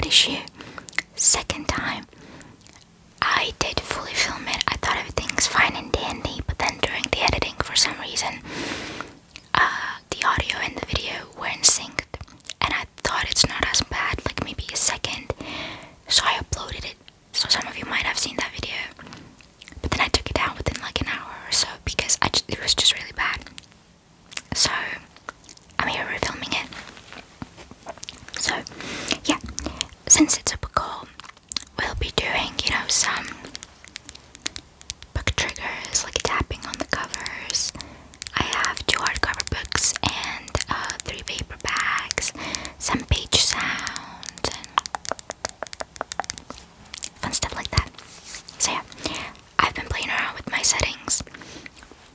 issue. Second time, I did fully film it. I thought everything's fine and dandy, but then during the editing, for some reason, the audio and the video weren't synced, and I thought it's not as bad, like maybe a second, so I uploaded it. So some of you might have seen that video, but then I took it down within like an hour or so because it was just really bad. So I'm here refilming it. So yeah, since it's a book haul, we'll be doing, some book triggers, like tapping on the covers. I have 2 hardcover books and 3 paperbacks, some page sounds, and fun stuff like that. So yeah, I've been playing around with my settings,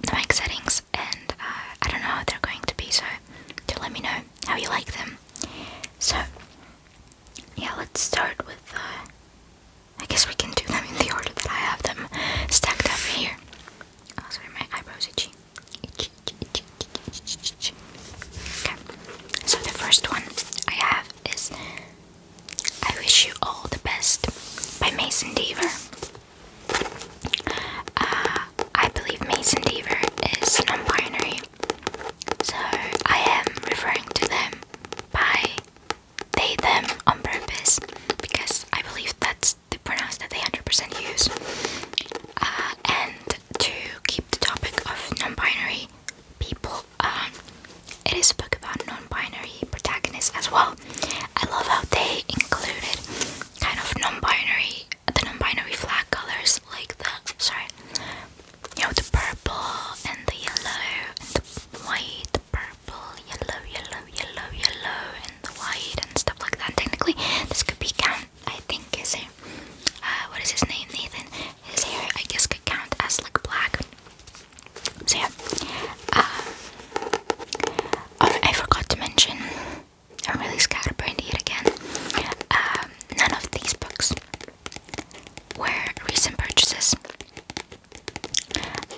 the mic settings, and I don't know how they're going to be, so do let me know how you like them. So yeah, let's start with, I guess we can do them in the order that I have them stacked up here. Oh, sorry, my eyebrows itchy. Okay, so the first one I have is I Wish You All the Best by Mason Deaver. I believe Mason Deaver is non-binary, so I am referring to them by they, them on purpose, because I believe that's the pronouns that they 100% use. And to keep the topic of non-binary people, it is a book about non-binary protagonists as well. I love how they included kind of the non-binary flag colors, like the purple and the yellow and the white, the purple, yellow, and the white and stuff like that. Technically, this could be count. I think is it. What is his name? Nathan. His hair, I guess, could count as like black. So yeah. I forgot to mention. I'm really scatterbrained yet again. None of these books were recent purchases.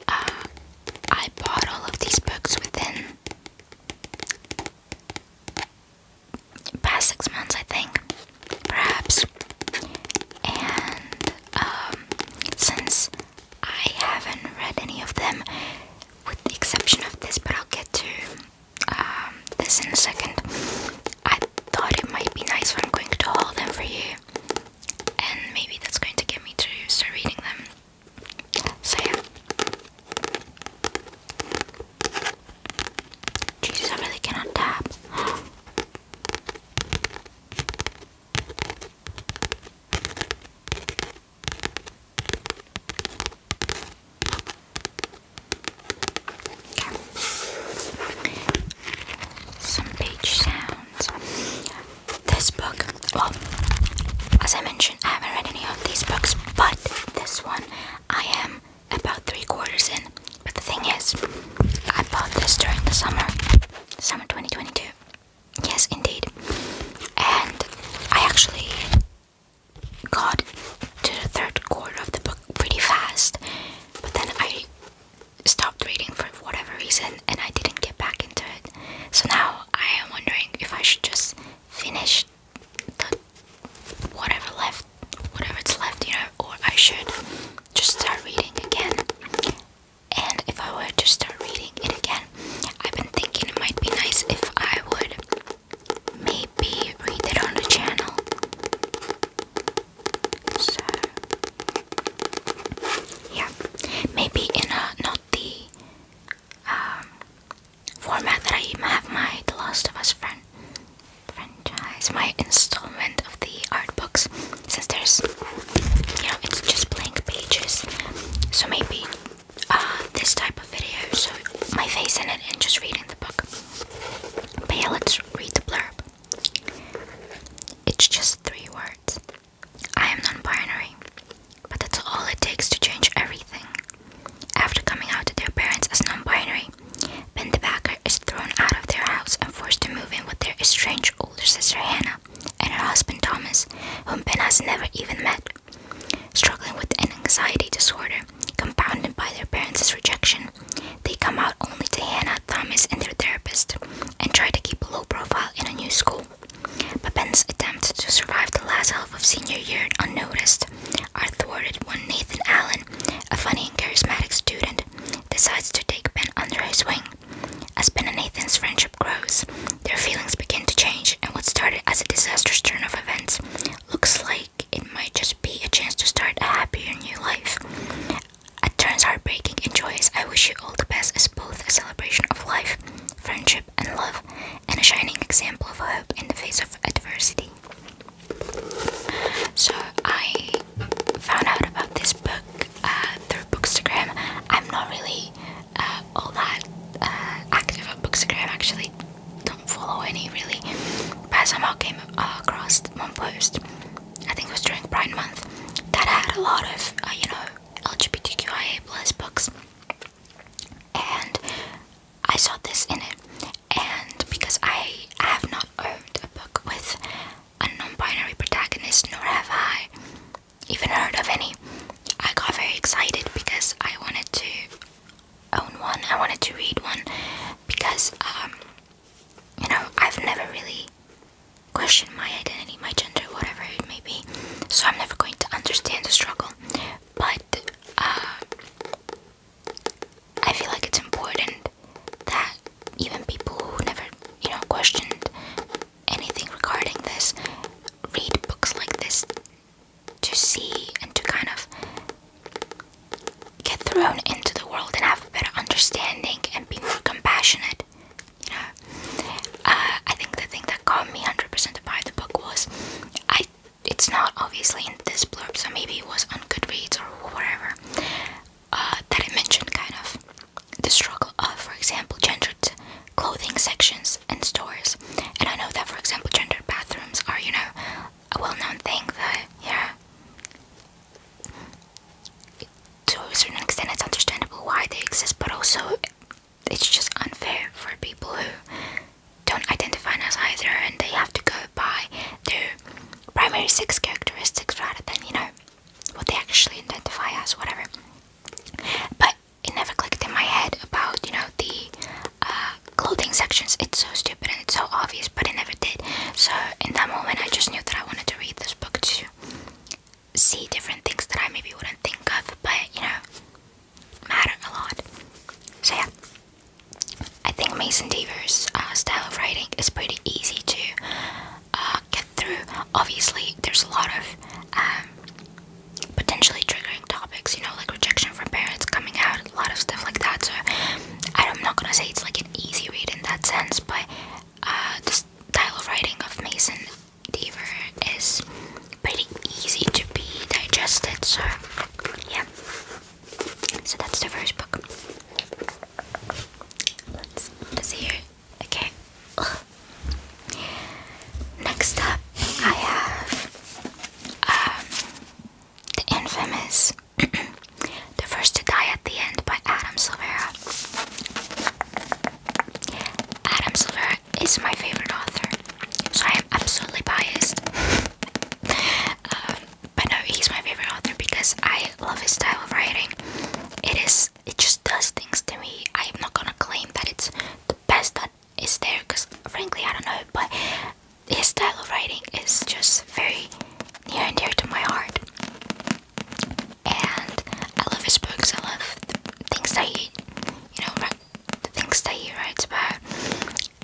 I bought all of these books within past 6 months, I think, perhaps. And since I haven't read any of them, with the exception of this, but I'll get to this in a second, I thought it might be nice if I'm going to haul them for you, and maybe that's going to get me to start reading them. So yeah. Jesus, I really cannot tap. Some page sounds. This book, well, as I mentioned, I haven't read any of these books, but this one I am about 3/4 in. But the thing is, I bought this during the summer 2022. Yes, indeed. And I actually got to the 3rd quarter of the book pretty fast, but then I stopped reading for whatever reason and I didn't get back into it. So now I am wondering if I should just finish the whatever's left, or I should just start reading again. And if I were to start reading it again, I've been thinking it might be nice if I would maybe read it on the channel. So yeah, maybe in not the format that I have my The Last of Us franchise, my installment of the art books, since there's, it's just blank pages. So maybe this type of video, so my face in it and just reading the book. But yeah, let's read the blurb. It's just 3 words. I am non-binary, but that's all it takes to change everything. After coming out to their parents as non-binary, Ben the Backer is thrown out of their house and forced to move in with their estranged older sister Hannah of hope in the face of adversity. So I found out about this book through Bookstagram. I'm not really all that active on Bookstagram, actually. Don't follow any really, but I somehow came across one post, I think it was during Pride Month, that had a lot of, LGBTQIA plus books, and I saw this in it, and because I have not owned a book with a non-binary protagonist, nor have I even heard of any, I got very excited because I wanted to own one, I wanted to read one, because, I've never really questioned my identity, my gender, whatever it may be, so I'm never going to understand the struggle, but I feel like it's important that even people who never, questioned anything regarding this, read books like this to see and to kind of get thrown into the world and have a better understanding and be more compassionate. I think the thing that got me 100% to buy the book was, it's not obviously in this blurb, so maybe it was on Goodreads or whatever, that it mentioned kind of the struggle of, for example, gendered clothing sections in stores. And I know that, for example, gendered bathrooms are, a well-known thing that, to a certain extent it's understandable why they exist, but also it's just unfair for people who don't identify as either, and they have to go by their primary sex characteristics rather than, what they actually identify as, whatever. But it never clicked in my head about, the clothing sections. It's so stupid and it's so obvious, but it never did. So in that moment, I just knew that I wanted to read this book to see different things that I maybe wouldn't think of, but, matter a lot. So yeah, I think Mason Deaver's style of writing is pretty easy to get through. Obviously, there's a lot of potentially triggering topics, like rejection from parents coming out, a lot of stuff like that. So I'm not gonna say it's like an easy read in that sense, but the style of writing of Mason Deaver is pretty easy to be digested. So yeah, so that's the first book. Let's see here. Okay. Ugh. Next up, I have the infamous The First to Die at the End by Adam Silvera. Adam Silvera is my favorite author, so I am absolutely biased. But no, he's my favorite author because I love his style of writing. It just does things to me. I'm not gonna claim that it's the best that is there, because frankly I don't know, but his style of writing is just very near and dear to my heart. And I love his books. I love the things that he, the things that he writes about.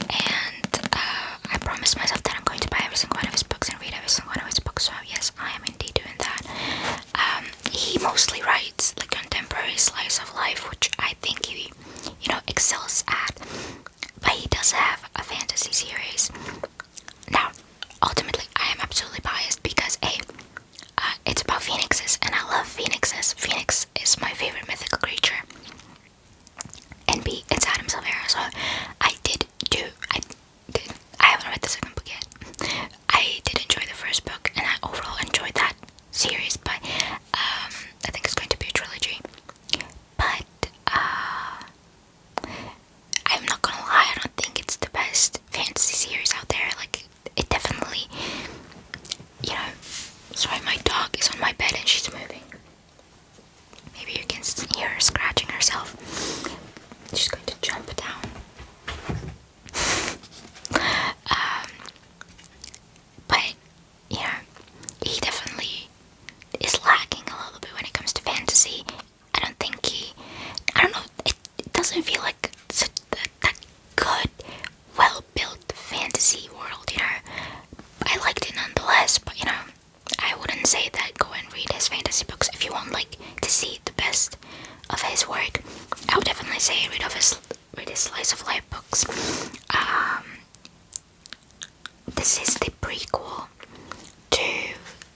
And I promised myself that I'm going to buy every single one of his books and read every single one of his books. So yes, I am indeed doing that. He mostly writes like contemporary slice of life, which I think he, excels at. But he does have a fantasy series. Now, ultimately, I am absolutely biased because A, it's about phoenixes, and I love phoenixes. Phoenix is my favorite mythical creature. And B, it's Adam Silvera, so I haven't read the second book yet, this is the prequel to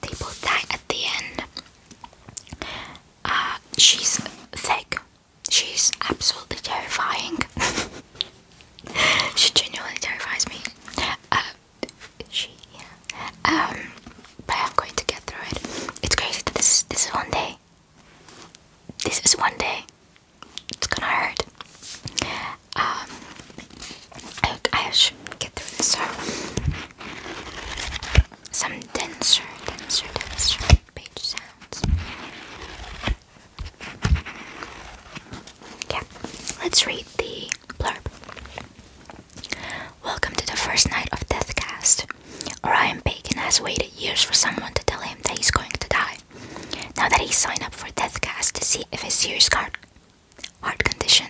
They Both Die at the End. She's thick. She's absolutely terrifying. She genuinely terrifies me. But I'm going to get through it. It's crazy that this is one day. This is one day. It's gonna hurt. I should get through this. So, some denser page sounds. Yeah, let's read the blurb. Welcome to the first night of Deathcast. Orion Bacon has waited years for someone to tell him that he's going to die. Now that he's signed up for Deathcast to see if his serious heart condition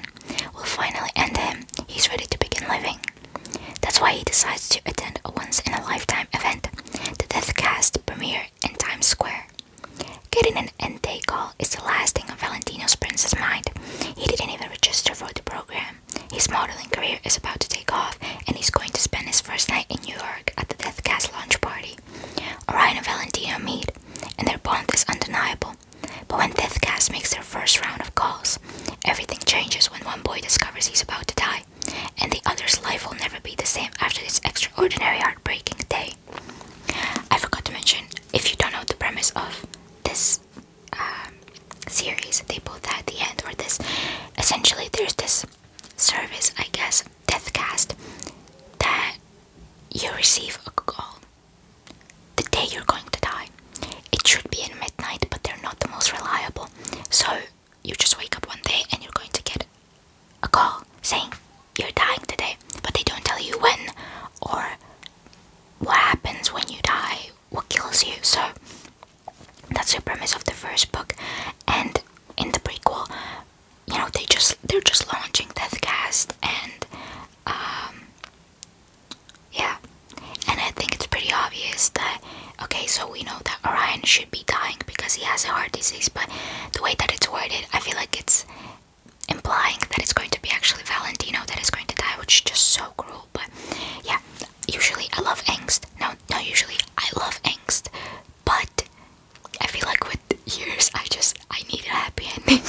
will finally end him, he's ready to begin living. That's why he decides to attend a once-in-a-lifetime event, the Deathcast premiere in Times Square. Getting an end-day call is the last thing on Valentino's prince's mind. He didn't even register for the program. His modeling career is about to take off, and he's going to spend his first night in New York at the Deathcast launch party. Orion and Valentino meet, and their bond is undeniable. But when Deathcast makes their first round of calls, everything changes when one boy discovers he's about to die, and the other's life will never be the same after this extraordinary heartbreaking day. I forgot to mention, if you don't know the premise of this series, They Both Die at the End, or this, essentially there's this service, I guess, Deathcast, that you receive a call the day you're going to die. It should be in midnight, but they're not the most reliable. So you just wake up one day and you're going to get a call saying you're dying today, but they don't tell you when or what happens when you die, what kills you. So that's the premise of the first book. And in the prequel, you know, they're just launching Deathcast, and yeah, and I think it's pretty obvious that, okay, so we know that Orion should be dying because he has a heart disease, but the way that it's worded, I feel like it's implying that it's going to be actually Valentino that is going to die, which is just so cruel. But yeah, usually I love angst. No, usually I love angst, but I feel like with years, I need a happy ending.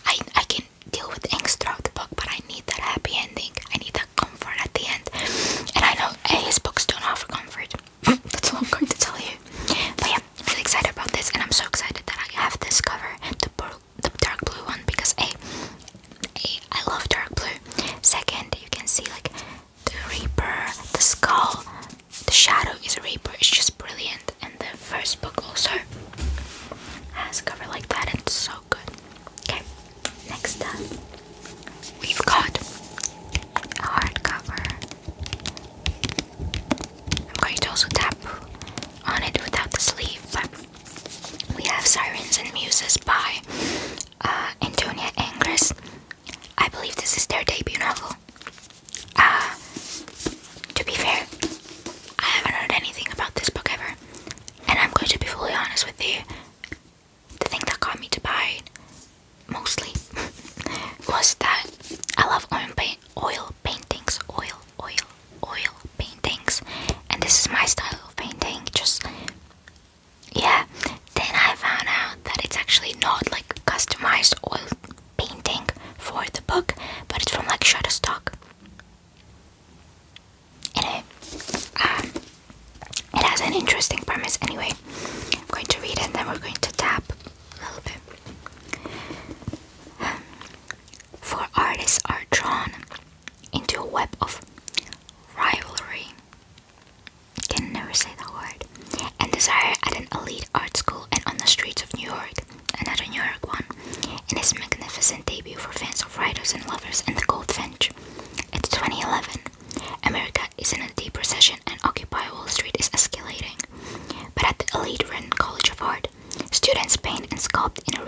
I can deal with angst throughout the book, but I need that happy ending. I need that comfort at the end. And I know his books don't offer comfort. That's all I'm going to tell you. But yeah, I'm really excited about this, and I'm so excited that I have this cover, the dark blue one, because I love dark blue. Second, you can see like the Reaper, the skull, the shadow is a Reaper. It's just brilliant. And the first book also has a cover like that, and it's so good. Okay, next up, we've got a hardcover. I'm going to also tap on it without the sleeve, but we have Sirens and Muses by Antonia Ingres. I believe this is their debut novel. To be fair, I haven't heard anything about this book ever, and I'm going to be fully honest with you. The thing that got me to buy it, mostly, was that I love oil paintings, and this is my style of painting. Just, yeah. Then I found out that it's actually not like customized oil painting for the book, but it's from like Shutterstock. And it has an interesting premise anyway. I'm going to read it, and then we're going to tap a little bit. For artists are drawn into a web of rivalry, can never say that word, and desire at an elite art school and on the streets of New York, another New York one, in his magnificent debut for fans of writers and lovers in the Goldfinch. It's 2011. America is in a deep recession and Occupy Wall Street is escalating. But at the elite-run College of Art, students paint and sculpt in a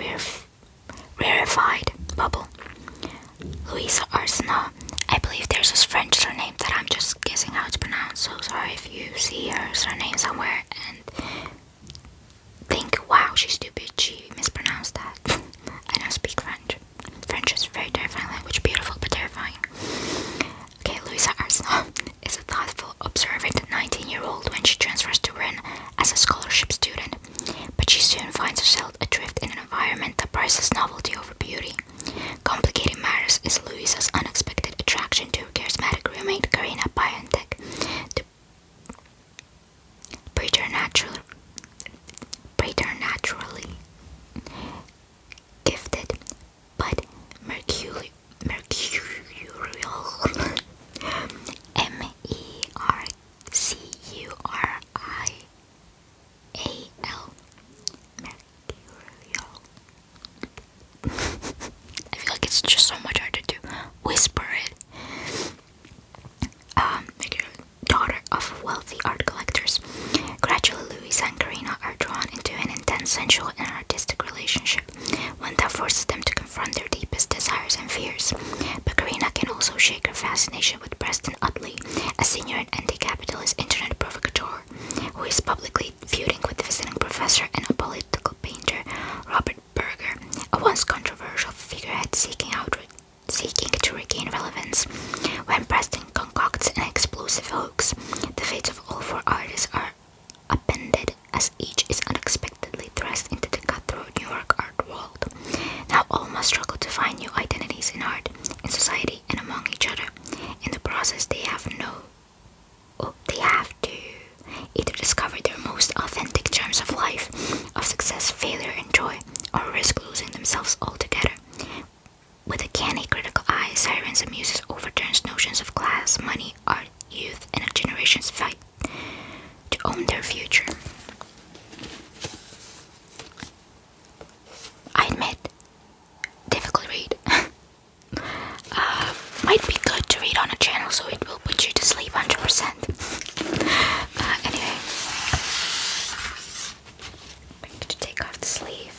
rarefied bubble. Louisa Arsenault, I believe there's a French surname that I'm just guessing how it's pronounced, so sorry if you see her surname somewhere and think, wow, she's stupid, she mispronounced that. I don't speak French. French is a very terrifying language, beautiful but terrifying. Okay, Louisa Arsenault is a thoughtful of wealthy art collectors. Gradually, Louisa and Karina are drawn into an intense sensual and artistic relationship, one that forces them to confront their deepest desires and fears. But Karina can also shake her fascination with Preston Utley, a senior and anti-capitalist internet provocateur, who is publicly feuding with the visiting professor and a political painter, Robert Berger, a once controversial figurehead seeking to regain relevance. When Preston concocts an explosive hoax, the fates of all four artists are upended as each is unexpectedly thrust into the cutthroat New York art world. Now all must struggle to find new identities in art, in society, and among each other. In the process, they have to either discover their most authentic terms of life, of success, failure, and joy, or risk losing themselves altogether. With a canny, critical eye, Sirens and Muses overturns notions of class, money, art, youth, and a generation's fight to own their future. I admit, difficult read. Might be good to read on a channel, so it will put you to sleep 100%. Anyway, I'm going to take off the sleeve.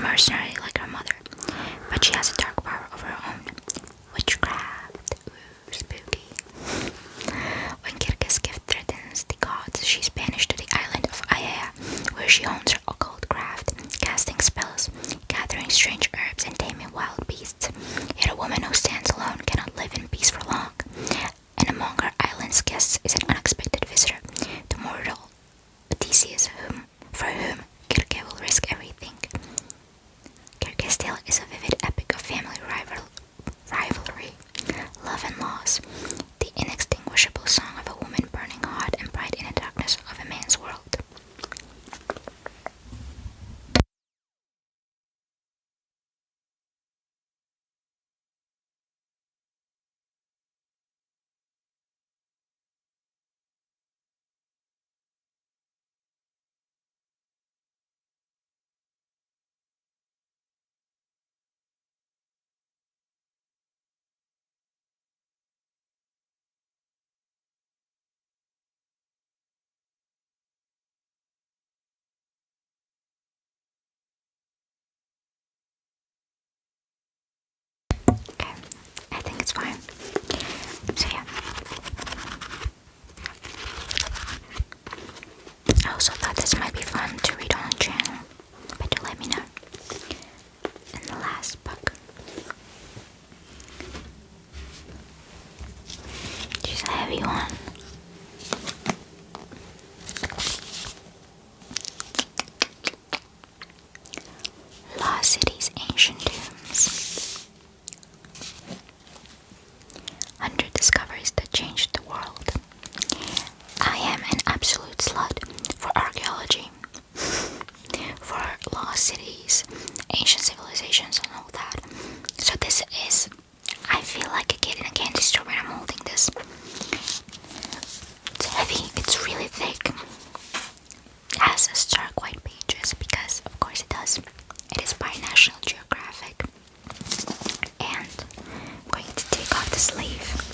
Mercenary like her mother, but she has a dark power of her own. Witchcraft. Ooh, spooky. When Kirkis heavy one. Lost Cities, Ancient Tombs. 100 Discoveries That Changed the World. I am an absolute slut for archaeology, for lost cities, ancient civilizations, and all that. So this is, I feel like a kid in a candy store when I'm holding this. It's heavy, it's really thick. It has stark white pages because, of course, it does. It is by National Geographic. And I'm going to take off the sleeve.